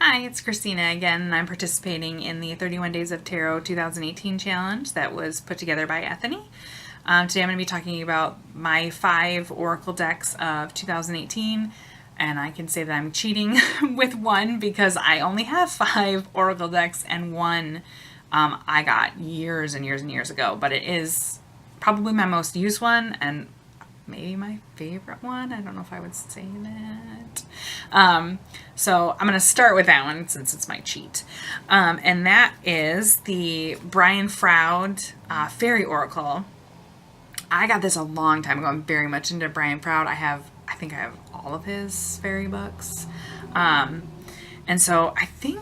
Hi, it's Christina again, and I'm participating in the 31 Days of Tarot 2018 challenge that was put together by Ethany. Today I'm going to be talking about my 5 Oracle decks of 2018, and I can say that I'm cheating with one because I only have 5 Oracle decks, and one I got years and years and years ago, but it is probably my most used one, and maybe my favorite one. I don't know if I would say that. So I'm going to start with that one since it's my cheat. And that is the Brian Froud Fairy Oracle. I got this a long time ago. I'm very much into Brian Froud. I think I have all of his fairy books. And so I think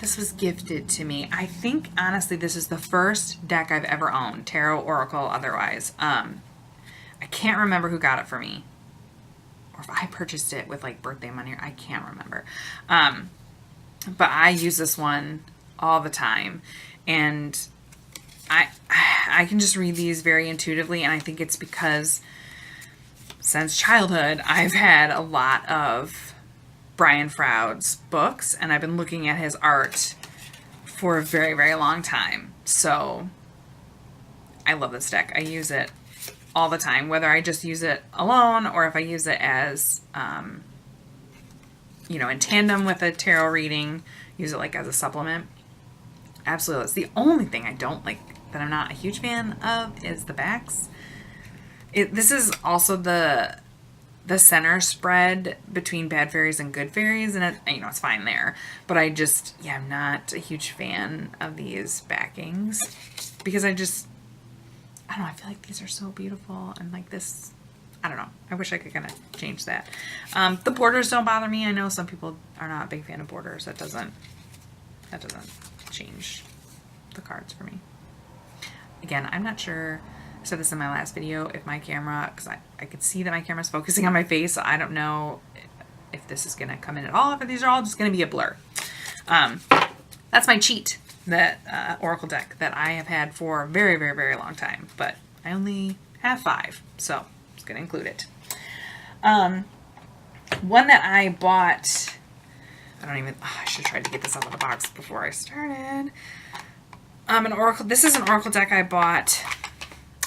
this was gifted to me. I think, honestly, this is the first deck I've ever owned, Tarot, Oracle, otherwise. I can't remember who got it for me, or if I purchased it with like birthday money. I can't remember. But I use this one all the time, and I can just read these very intuitively, and I think it's because since childhood I've had a lot of Brian Froud's books, and I've been looking at his art for a very, very long time. So I love this deck. I use it all the time, whether I just use it alone or if I use it as, in tandem with a tarot reading, use it like as a supplement. Absolutely. It's the only thing I don't like, that I'm not a huge fan of, is the backs. This is also the center spread between bad fairies and good fairies, and it's fine there. But I'm not a huge fan of these backings because I don't know, I feel like these are so beautiful, and like this, I don't know. I wish I could kind of change that. The borders don't bother me. I know some people are not a big fan of borders. That doesn't change the cards for me. Again, I'm not sure, I said this in my last video, if my camera, because I could see that my camera's focusing on my face, so I don't know if this is going to come in at all, if these are all just going to be a blur. That's my cheat. That Oracle deck that I have had for a very, very, very long time, but I only have 5, so I'm just going to include it. One that I bought, I should have tried to get this out of the box before I started. This is an Oracle deck I bought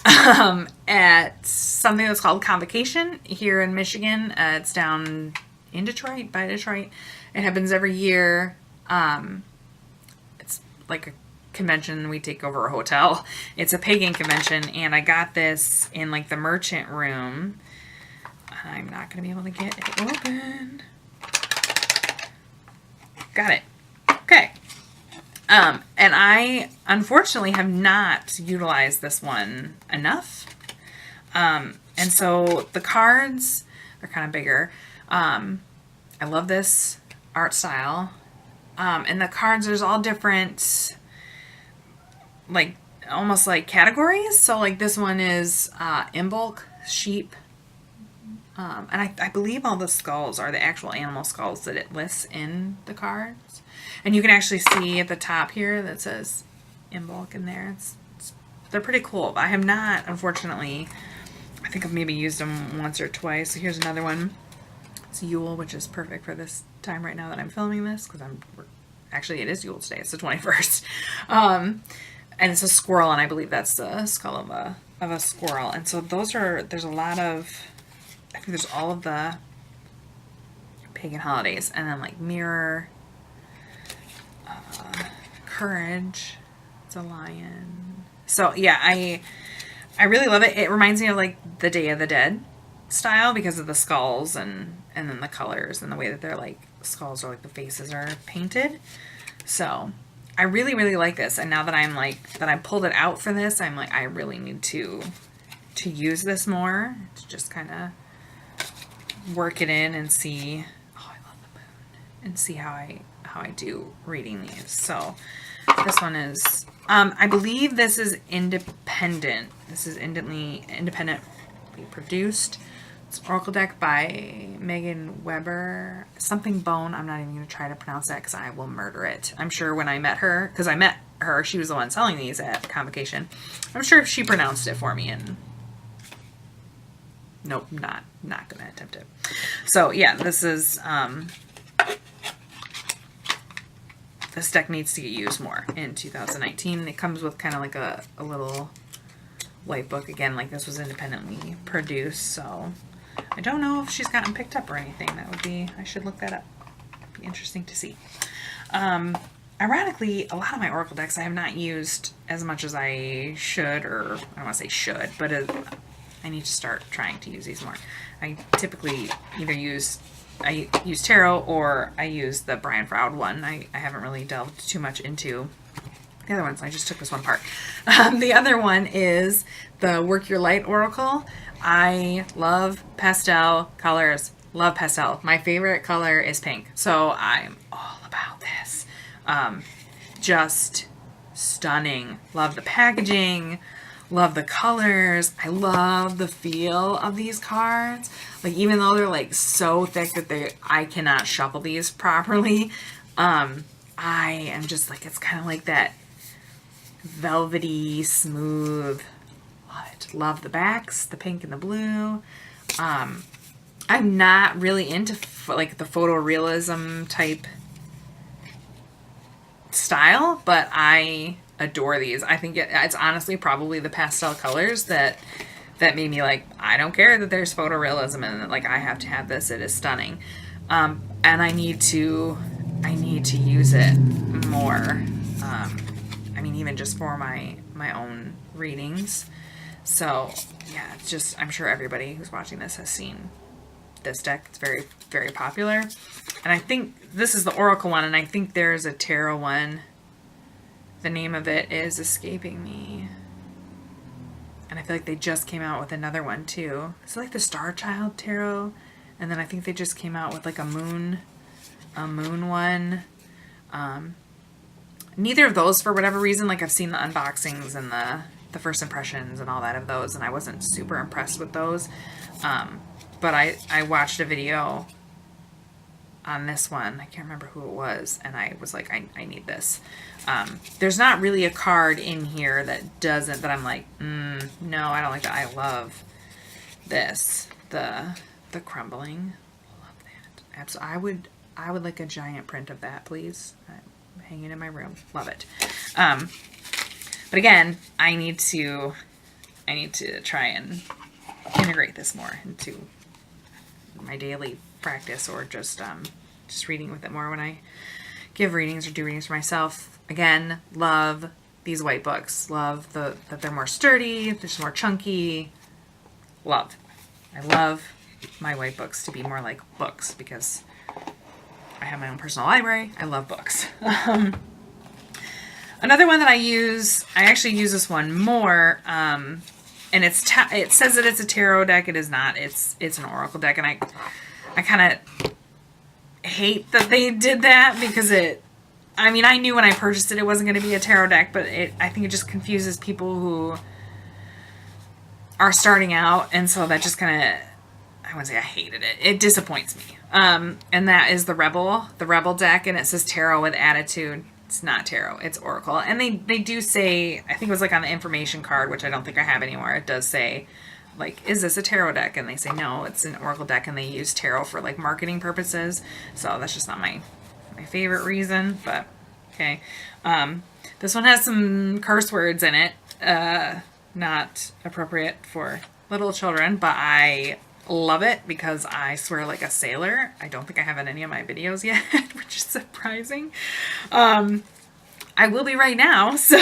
at something that's called Convocation here in Michigan. It's down in Detroit, by Detroit. It happens every year. Like a convention. We take over a hotel. It's a pagan convention, and I got this in like the merchant room. I'm not going to be able to get it open. Got it. Okay. And I unfortunately have not utilized this one enough. And so the cards are kind of bigger. I love this art style. And the cards, there's all different, like, almost like categories. So, like, this one is Imbolc, sheep. And I believe all the skulls are the actual animal skulls that it lists in the cards. And you can actually see at the top here that says Imbolc in there. They're pretty cool. I have not, unfortunately, I think I've maybe used them once or twice. So here's another one. It's Yule, which is perfect for this time right now that I'm filming this, because actually it is Yule today. It's the 21st. And it's a squirrel, and I believe that's the skull of a squirrel. And so there's a lot of, I think there's all of the pagan holidays, and then like mirror, courage, it's a lion. So yeah, I really love it. It reminds me of like the Day of the Dead style because of the skulls and then the colors and the way that they're like skulls, or like the faces are painted. So I really, really like this. And now that I pulled it out for this, I'm like, I really need to use this more, to just kind of work it in and see. Oh, I love the moon. And see how I do reading these. So this one is, I believe this is independent. This is independently produced. It's an Oracle deck by Megan Weber. Something Bone. I'm not even going to try to pronounce that because I will murder it. I'm sure when I met her, because I met her, she was the one selling these at Convocation. I'm sure she pronounced it for me, and nope, not going to attempt it. So yeah, this is this deck needs to get used more in 2019. It comes with kind of like a little white book. Again, like this was independently produced, so I don't know if she's gotten picked up or anything. That would be, I should look that up. Be interesting to see. Ironically, a lot of my Oracle decks I have not used as much as I should, or I don't want to say should, but I need to start trying to use these more. I typically either use tarot or I use the Brian Froud one. I haven't really delved too much into the other ones. I just took this one part. The other one is the Work Your Light Oracle. I love pastel colors. Love pastel. My favorite color is pink. So I'm all about this. Just stunning. Love the packaging. Love the colors. I love the feel of these cards. Like, even though they're like so thick that I cannot shuffle these properly, I am just like, it's kind of like that velvety, smooth. Love it. Love the backs, the pink and the blue. I'm not really into like the photorealism type style, but I adore these. I think it's honestly probably the pastel colors that made me like, I don't care that there's photorealism in it. Like, I have to have this. It is stunning. And I need to use it more. I mean, even just for my own readings. So yeah, it's just, I'm sure everybody who's watching this has seen this deck. It's very, very popular. And I think this is the Oracle one, and I think there's a tarot one. The name of it is escaping me. And I feel like they just came out with another one too. It's like the Star Child Tarot. And then I think they just came out with like a moon one. Neither of those, for whatever reason, like I've seen the unboxings and the first impressions and all that of those, and I wasn't super impressed with those. But I watched a video on this one. I can't remember who it was, and I was like, I need this. There's not really a card in here that I'm like, no, I don't like that. I love this, the crumbling. Love that. Absolutely. I would like a giant print of that, please. I'm hanging in my room. Love it. But again, I need to try and integrate this more into my daily practice, or just reading with it more when I give readings or do readings for myself. Again, love these white books. Love that they're more sturdy, they're just more chunky. Love. I love my white books to be more like books because I have my own personal library. I love books. Another one that I actually use this one more, and it says that it's a tarot deck. It is not. It's an oracle deck, and I kind of hate that they did that because I mean, I knew when I purchased it wasn't going to be a tarot deck, but I think it just confuses people who are starting out, and so that just kind of, I wouldn't say I hated it. It disappoints me. And that is the Rebel deck, and it says tarot with attitude. It's not tarot, it's oracle. And they do say, I think it was like on the information card, which I don't think I have anymore, it does say, like, is this a tarot deck? And they say, no, it's an oracle deck, and they use tarot for, like, marketing purposes. So that's just not my favorite reason, but okay. This one has some curse words in it, not appropriate for little children, but I love it because I swear like a sailor. I don't think I have in any of my videos yet, which is surprising. I will be right now. So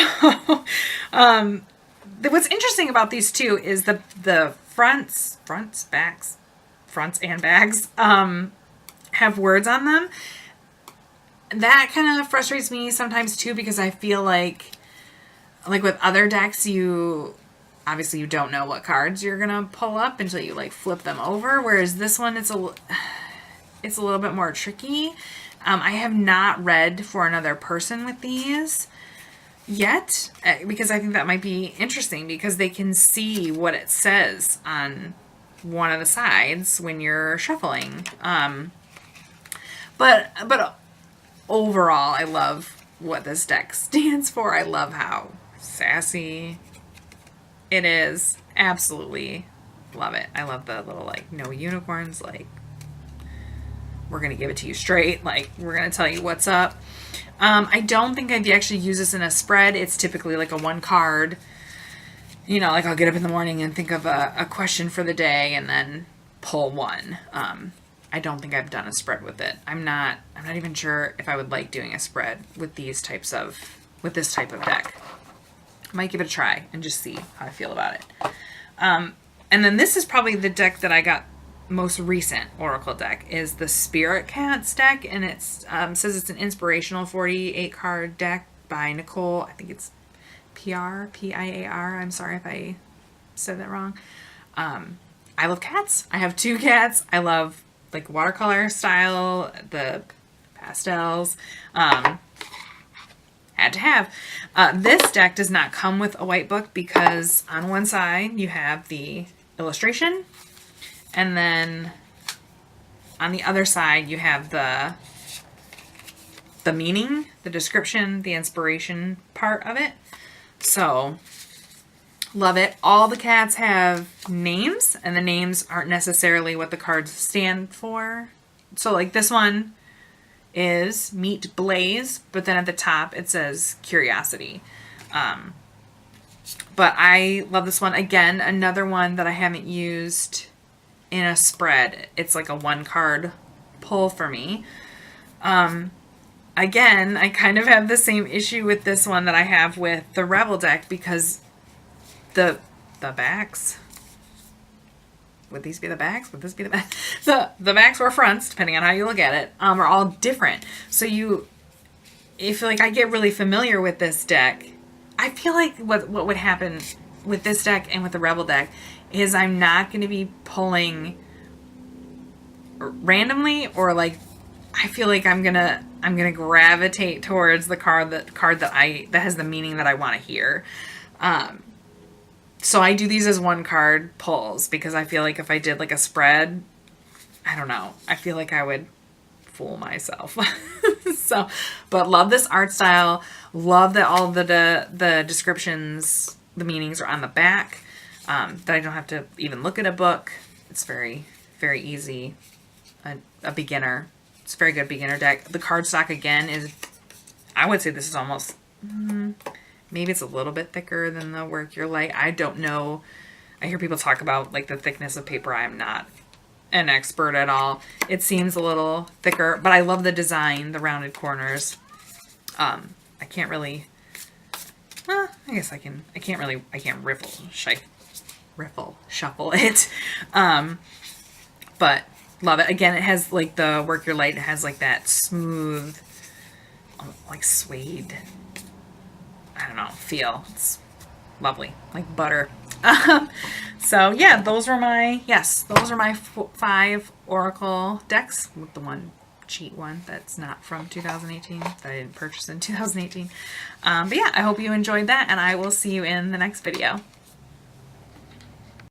what's interesting about these two is the fronts and backs have words on them. That kind of frustrates me sometimes too, because I feel like with other decks, obviously you don't know what cards you're gonna pull up until you like flip them over, whereas this one it's a little bit more tricky. I have not read For Another Person with these yet, because I think that might be interesting, because they can see what it says on one of the sides when you're shuffling. But overall, I love what this deck stands for. I love how sassy it is. Absolutely love it. I love the little, like, no unicorns, like, we're going to give it to you straight. Like, we're going to tell you what's up. I don't think I've actually used this in a spread. It's typically like a one card, you know, like I'll get up in the morning and think of a question for the day and then pull one. I don't think I've done a spread with it. I'm not even sure if I would like doing a spread with this type of deck. I might give it a try and just see how I feel about it. And then this is probably the deck that I got most recent Oracle deck, is the Spirit Cats deck, and it says it's an inspirational 48 card deck by Nicole. I think it's Piar. I'm sorry if I said that wrong. I love cats. I have 2 cats. I love like watercolor style, the pastels. Had to have. This deck does not come with a white book because on one side you have the illustration, and then on the other side you have the meaning, the description, the inspiration part of it. So, love it. All the cats have names, and the names aren't necessarily what the cards stand for. So, like this one is Meet Blaze, but then at the top it says Curiosity. But I love this one. Again, another one that I haven't used in a spread. It's like a one card pull for me. Again, I kind of have the same issue with this one that I have with the Rebel deck, because the backs, would these be the backs? Would this be the back? The backs or fronts, depending on how you look at it, are all different. So if like I get really familiar with this deck, I feel like what would happen with this deck and with the Rebel deck is I'm not going to be pulling randomly, or like I feel like I'm gonna gravitate towards the card that has the meaning that I want to hear. So I do these as one card pulls because I feel like if I did like a spread, I don't know, I feel like I would fool myself. So, but love this art style. Love that all the descriptions, the meanings are on the back. That I don't have to even look at a book. It's very, very easy. A beginner. It's a very good beginner deck. The cardstock again is, I would say this is almost, maybe it's a little bit thicker than the Work Your Light. I don't know. I hear people talk about like the thickness of paper. I'm not an expert at all. It seems a little thicker, but I love the design, the rounded corners. I can't really, I guess I can't riffle shuffle it. But love it. Again, it has like the Work Your Light. It has like that smooth, like suede, I don't know, feel. It's lovely, like butter. So yeah, those are my 5 Oracle decks, with the one cheat one that's not from 2018 that I didn't purchase in 2018. But yeah, I hope you enjoyed that, and I will see you in the next video.